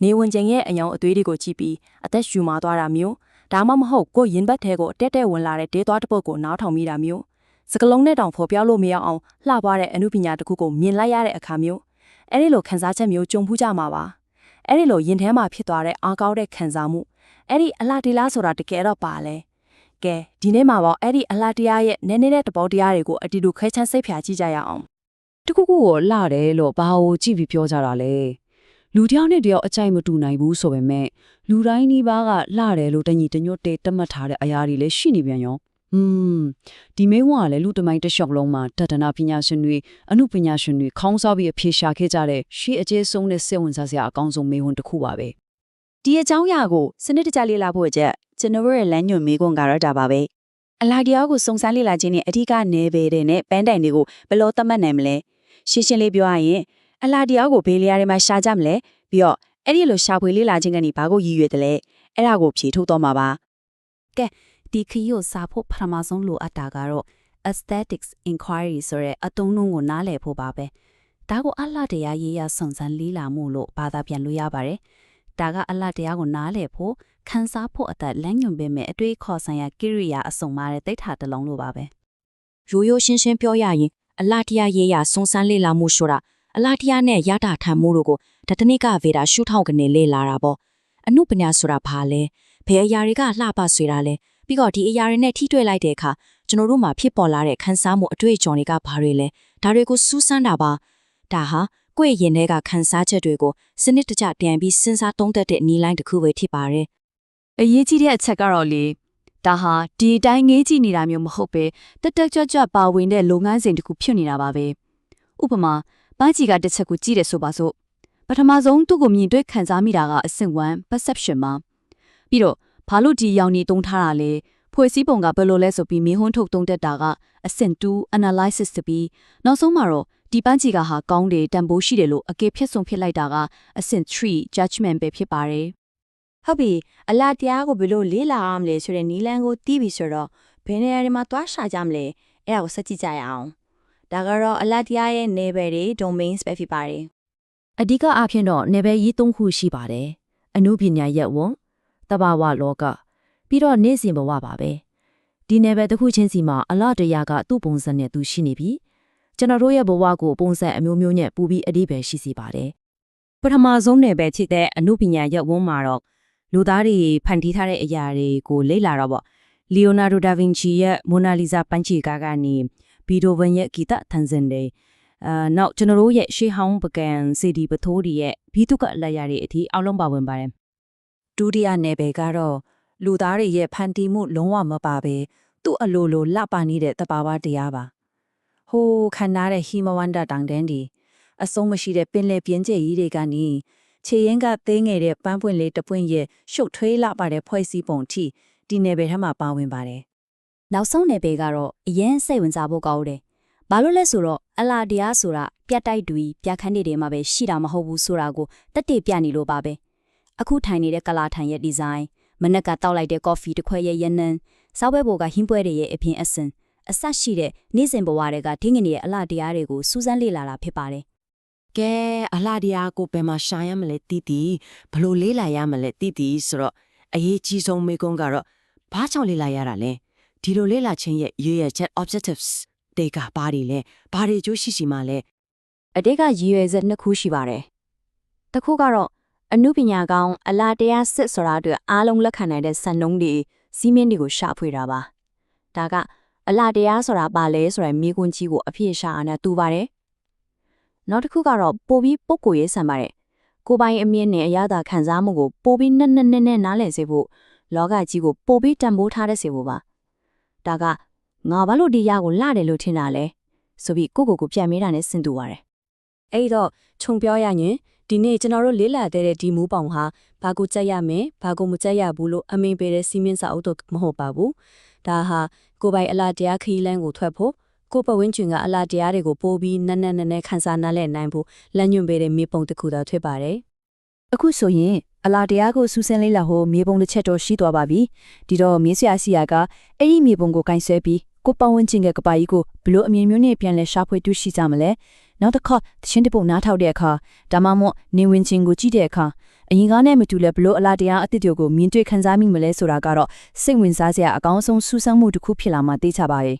နေဝင်ခြင်းရဲ့အယောင်အသွေးတွေကိုကြည့်ပြီးအသက်ရှူမာသွားတာမျိုးဒါမှမဟုတ်ကိုရင်ဘတ်ထဲကိုတက်တက်ဝင်လာတဲ့ဒေးသွားတစ်ပုတ်ကိုနားထောင်မိတာမျိုးစကလုံးနဲ့တောင်ဖော်ပြလို့မရအောင်လှပွားတဲ့အမှုပညာတစ်ခုကိုမြင်လိုက်ရတဲ့အခါမျိုးအဲ့ဒီလိုခံစားချက်မျိုးကြုံဖူးကြမှာပါအဲ့ဒီလိုရင်ထဲမှာဖြစ်သွားတဲ့အားကောင်းတဲ့ခံစားမှုအဲ့ဒီအလားတီလားဆိုတာတကယ်တော့ပါလဲကဲဒီနေ့မှာပေါ့အဲ့ဒီအလားတရားရဲ့နည်းနည်းတဲ့သဘောတရားတွေကိုအတီတူခဲချမ်းစိတ်ဖြာကြည့်ကြရအောင်တခုခုကိုလှတယ်လို့ဘာကိုကြည့်ပြီးပြောကြတာလဲလူတယောက်နဲ့တယောက်အကြိုက်မတူနိုင်ဘူးဆိုပေမဲ့လူတိုင်းဒီပါကလှတယ်လို့တညီတညွတ်တေးတတ်မှတ်ထားတဲ့အရာတွေလည်းရှိနေပြန်ရောဒီမေးခွန်းကလည်းလူတမိုင်းတစ်လျှောက်လုံးမှာတဒနာပညာရှင်တွေအမှုပညာရှင်တွေခေါင်းစားပြီးအဖြေရှာခဲ့ကြတဲ့ရှေ့အကျဲဆုံးတဲ့စိတ်ဝင်စားစရာအကောင်းဆုံးမေးခွန်းတစ်ခုပါပဲဒီအကြောင်းအရာကိုစနစ်တကျလေ့လာဖို့အတွက်ကျွန်တော်ရဲ့လမ်းညွှန်မေးခွန်းကတော့ဒါပါပဲအလားတရားကိုစုံစမ်းလေ့လာခြင်းနဲ့အထူးကနေပေတဲ့နဲ့ပန်းတိုင်တွေကိုဘယ်လိုသတ်မှတ်နိုင်မလဲရှင်းရှင်းလေးပြောရရင်အလားတရားကိုဘေးလျာတွေမှာရှာကြမလဲပြီးတော့အဲ့ဒီလိုရှာဖွေလေ့လာခြင်းကနေဘာကိုရည်ရွယ်တယ်လဲအဲ့ဒါကိုဖြေထုတ်တော့မှာပါကဲဒီခီယိုစာဖို့ပထမဆုံးလိုအပ်တာကတော့ aesthetics inquiry ဆိုတဲ့အသုံးအနှုန်းကိုနားလည်ဖို့ပါပဲဒါကိုအလားတရားရေးရစုံစမ်းလေ့လာမှုလို့ဘာသာပြန်လို့ရပါတယ်ဒါကအလားတရားကိုနားလည်ဖို့ခန်းစားဖို့အသက်လမ်းညွှန်ပေးမယ်အတွေ့အခေါ်ဆိုင်ရာကိရိယာအစုံပါတဲ့တိတ်ထာတစ်လုံးလိုပါပဲရိုးရိုးရှင်းရှင်းပြောရရင်အလားတရားရေးရစုံစမ်းလေ့လာမှုဆိုတာအလားတရားနဲ့ရတာထမ်းမှုတို့ကိုတတနိကဗေဒရှုထောင့်ကနေလေ့လာတာပေါ့အနုပညာဆိုတာဘာလဲဘယ်အရာတွေကလှပဆွေတာလဲပြီးတော့ဒီအရာတွေနဲ့ထိတွေ့လိုက်တဲ့အခါကျွန်တော်တို့မှာဖြစ်ပေါ်လာတဲ့ခန်းစားမှုအတွေ့အကြုံတွေကဘာတွေလဲဒါတွေကိုစူးစမ်းတာပါဒါဟာကိုယ့်ရင်ထဲကခန်းစားချက်တွေကိုစနစ်တကျပြန်ပြီးစဉ်းစားသုံးသပ်တဲ့နည်းလိုင်းတစ်ခုပဲဖြစ်ပါတယ်အရေးကြီးတဲ့အချက်ကတော့လေဒါဟာဒီအတိုင်းငေးကြည့်နေတာမျိုးမဟုတ်ပဲတက်တက်ကြွကြွပါဝင်တဲ့လုပ်ငန်းစဉ်တစ်ခုဖြစ်နေတာပါပဲဥပမာပန်းချီကတစ်ချက်ကိုကြည့်တယ်ဆိုပါစို့ပထမဆုံးသူ့ကိုမြင်တွေ့ခံစားမိတာကအဆင့် 1 perception မှာပြီးတော့ဘာလို့ဒီရောင်နေတုံးထားတာလဲဖွဲ့စည်းပုံကဘယ်လိုလဲဆိုပြီးမေးခွန်းထုတ်တုံးတက်တာကအဆင့် 2 analysis တပြီးနောက်ဆုံးမှာတော့ဒီပန်းချီကဟာကောင်းတယ်တန်ဖိုးရှိတယ်လို့အကယ်ဖြစ်ဆုံးဖြစ်လိုက်တာကအဆင့် 3 judgment ပဲဖြစ်ပါတယ်ဟုတ်ပြီအလားတရားကိုဘယ်လိုလေ့လာရမလဲဆိုတဲ့နည်းလမ်းကိုသိပြီဆိုတော့ဘယ်နေရာတွေမှာသွားရှာကြမလဲအဲ့ဒါကိုစက်ကြည့်ကြရအောင်ဒါကတော့အလားတရားရဲ့ level တွေ domains ပဲဖြစ်ပါတယ်အဓိကအားဖြင့်တော့ level ကြီး3ခုရှိပါတယ်အနုပညာရဲ့ဝန်တဘာဝလောကပြီးတော့နေ့စဉ်ဘဝပါပဲဒီ level တစ်ခုချင်းစီမှာအလားတရားကသူ့ပုံစံနဲ့သူရှိနေပြီကျွန်တော်တို့ရဲ့ဘဝကိုပုံစံအမျိုးမျိုးနဲ့ပူပြီးအဓိပ္ပာယ်ရှိစေပါတယ်ပထမဆုံး level ဖြစ်တဲ့အနုပညာရဲ့ဝန်မှာတော့လူသားတွေဖန်တီးထားတဲ့အရာတွေကိုလေ့လာတော့ပေါ့လီယိုနာဒိုဒါဗင်ချီရဲ့မိုနာလီဇာပန်းချီကာကနေဘီဒိုဗန်ရဲ့ဂီတသန်ဇန်တွေနောက်ကျွန်တော်တို့ရဲ့ရှေးဟောင်းပကံစီဒီပထိုးတွေရဲ့ဘီတုကအလက်ရတွေအထိအောက်လုံးပါဝင်ပါတယ်ဒုတိယနယ်ပယ်ကတော့လူသားတွေရဲ့ဖန်တီးမှုလုံးဝမပါပဲသူ့အလိုလိုလှပနေတဲ့တဘာဝတရားပါဟိုးခန္ဓာတဲ့ဟီမဝန္ဒတောင်တန်းဒီအဆုံးမရှိတဲ့ပင်လယ်ပြင်းကျဲကြီးတွေကနေခြေရင်ကသေးငယ်တဲ့ပန်းပွင့်လေးတပွင့်ရဲ့ရှုပ်ထွေးလှပတဲ့ဖွဲ့စည်းပုံထိဒီနယ်ပယ်ထဲမှာပါဝင်ပါတယ်နောက်ဆုံးနယ်ပယ်ကတော့အရင်စိတ်ဝင်စားဖို့ကောင်းတယ်ဘာလို့လဲဆိုတော့အလားတရားဆိုတာပြတ်တိုက်တွေပြခန်းတွေထဲမှာပဲရှိတာမဟုတ်ဘူးဆိုတာကိုတက်တေပြနေလို့ပါပဲအခုထိုင်နေတဲ့ကလာထိုင်ရဲ့ဒီဇိုင်းမနက်ကတောက်လိုက်တဲ့ကော်ဖီတစ်ခွက်ရဲ့ရနံစောက်ဘဲဘော်ကဟင်းပွဲတွေရဲ့အပြင်အစင်အဆက်ရှိတဲ့နေ့စဉ်ဘဝတွေကဒင်းငင်ရဲ့အလားတရားတွေကိုစူးစမ်းလေ့လာတာဖြစ်ပါတယ်ကဲအလားတရားကိုဘယ်မှာရှာရမလဲတီတီဘလို့လေးလာရမလဲတီတီဆိုတော့အရေးကြီးဆုံးမေးခွန်းကတော့ဘာကြောင့်လေးလာရတာလဲဒီလိုလေးလာခြင်းရဲ့ရည်ရွယ်ချက် objectives တွေကဘာတွေလဲဘာတွေကျိုးရှိမှလဲအတိတ်ကရည်ရွယ်ချက်နှစ်ခုရှိပါတယ်တစ်ခုကတော့အနုပညာကောင်းအလားတရားစစ်ဆိုတာအတွက်အားလုံးလက်ခံနိုင်တဲ့စံနှုန်းတွေစီးမင်းတွေကိုရှာဖွေတာပါဒါကအလားတရားဆိုတာဘာလဲဆိုတဲ့မိကွန်းကြီးကိုအဖြစ်ရှာအားနဲ့တူပါတယ်နောက်တစ်ခုကတော့ပိုပြီးပုတ်ကိုရေးဆန်ပါတယ်ကိုပိုင်အမြင့်နဲ့အရသာခံစားမှုကိုပိုပြီးနဲ့နားလည်စေဖို့လောကကြီးကိုပိုပြီးတန်ဖိုးထားတဲ့စေဖို့ပါဒါကငါဘာလို့ဒီရကိုလှတယ်လို့ထင်တာလဲဆိုပြီးကိုပြန်မေးတာနဲ့ဆင်တူပါတယ်အဲ့တော့ခြုံပြောရရင်ဒီနေ့ကျွန်တော်တို့လေးလာတဲ့ဒီမူပေါင်ဟာဘာကိုကြက်ရမယ်ဘာကိုမကြက်ရဘူးလို့အမိန်ပေးတဲ့စီမင်းစာအုပ်တော့မဟုတ်ပါဘူးဒါဟာကိုပိုင်အလားတရားခရီးလမ်းကိုထွက်ဖို့ကိုပဝင်းကျွင်ကအလားတရားတွေကိုပိုးပြီးနက်ခန်းစားနားလဲနိုင်ဖို့လမ်းညွှန်ပေးတဲ့မြေပုံတစ်ခုသာထွက်ပါတယ်အခုဆိုရင်အလားတရားကိုစူးစမ်းလေ့လာဖို့မြေပုံတစ်ချက်တော့ရှိသွားပါပြီဒီတော့မြေဆရာစီယာကအဲ့ဒီမြေပုံကိုကင်ဆယ်ပြီးကိုပဝင်းကျွင်ကကပါကြီးကိုဘလို့အမြင်မျိုးနဲ့ပြန်လဲရှာဖွေတူးရှိကြမလဲနောက်တစ်ခါသရှင်တပုတ်နားထောက်တဲ့အခါဒါမှမဟုတ်နေဝင်ချင်းကိုကြည့်တဲ့အခါ အရင်ကနဲ့မတူလဲဘလို့အလားတရားအသစ်တွေကိုမြင်တွေ့ခံစားမိမလဲဆိုတာကတော့စိတ်ဝင်စားစရာအကောင်းဆုံးစူးစမ်းမှုတစ်ခုဖြစ်လာမှသိချပါရဲ့